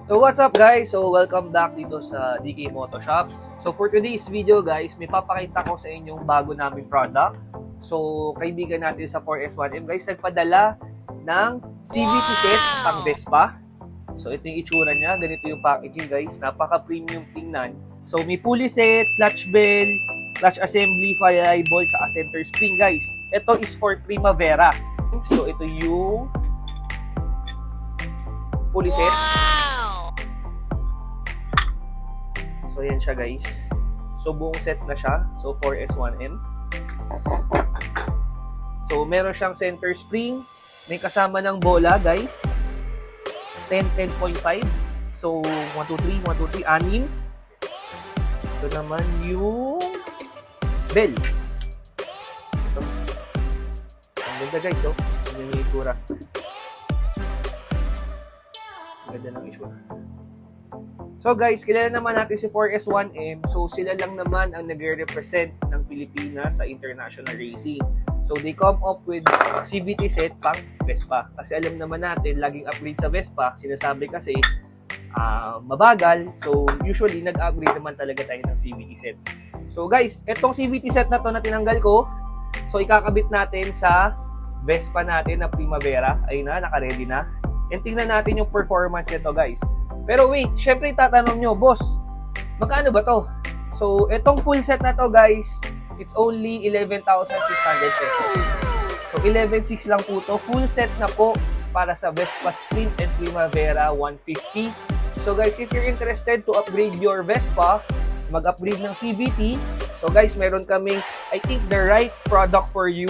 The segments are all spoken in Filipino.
So what's up guys? So welcome back dito sa DK Moto Shop. So for today's video guys, may papakita ko sa inyong bago naming product. So kaibigan natin sa 4S1M guys, nagpadala ng CVT set pang Vespa. So ito yung itsura niya, ganito yung packaging guys, napaka-premium tingnan. So may pulley set, clutch bell, clutch assembly, fire eyeball, tsaka center spring guys. Ito is for Primavera. So ito yung pulley set. So, yan siya guys. So, buong set na siya. So, 4S1M. So, meron siyang center spring. May kasama ng bola guys. 10, 10.5. So, 1, 2, 3, 1, 2, 3, 6. Ito naman yung bell. Ito. Ang ganda guys, oh. Ang yung itsura. Ang ganda ng itsura. So guys, kilala naman natin si 4S1M. So sila lang naman ang nagre-represent ng Pilipinas sa international racing. So they come up with CVT set pang Vespa. Kasi alam naman natin, laging upgrade sa Vespa. Sinasabi kasi mabagal. So usually nag-upgrade naman talaga tayo ng CVT set. So guys, etong CVT set na to na tinanggal ko. So ikakabit natin sa Vespa natin na Primavera. Ayun na, naka-ready na. And tingnan natin yung performance nito guys. Pero wait, syempre tatanong nyo, boss, magkano ba to? So, itong full set na to guys, it's only 11,600 pesos. So, 11,600 lang po to. Full set na po para sa Vespa Sprint and Primavera 150. So guys, if you're interested to upgrade your Vespa, mag-upgrade ng CVT, so guys, meron kaming, I think, the right product for you.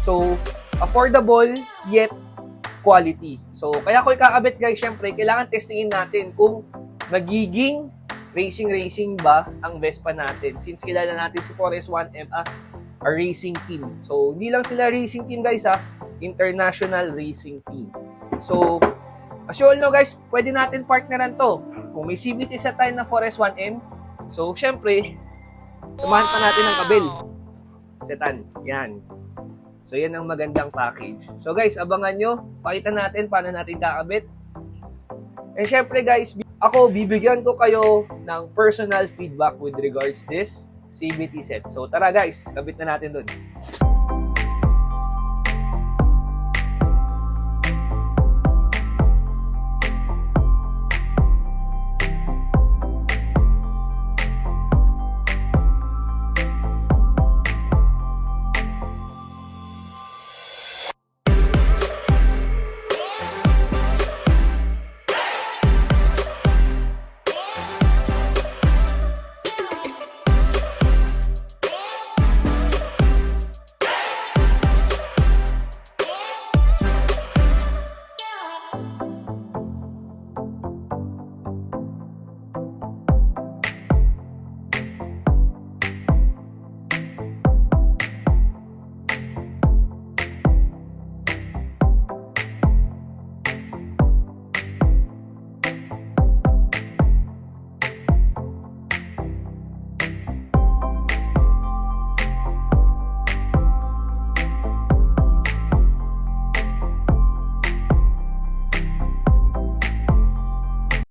So, affordable yet quality. So, kaya ko ikakabit guys, syempre, kailangan testingin natin kung magiging racing ba ang Vespa natin. Since kilala natin si 4S1M as a racing team. So, hindi lang sila racing team guys ha, international racing team. So, as you all know guys, pwede natin partneran to. Kung may CVT set tayo na 4S1M, so, syempre, samahan pa natin ang kabel. Setan, yan. So, yan ang magandang package. So, guys, abangan nyo. Pakita natin paano natin kakabit. And syempre, guys, ako, bibigyan ko kayo ng personal feedback with regards this CVT set. So, tara, guys. Kabit na natin dun.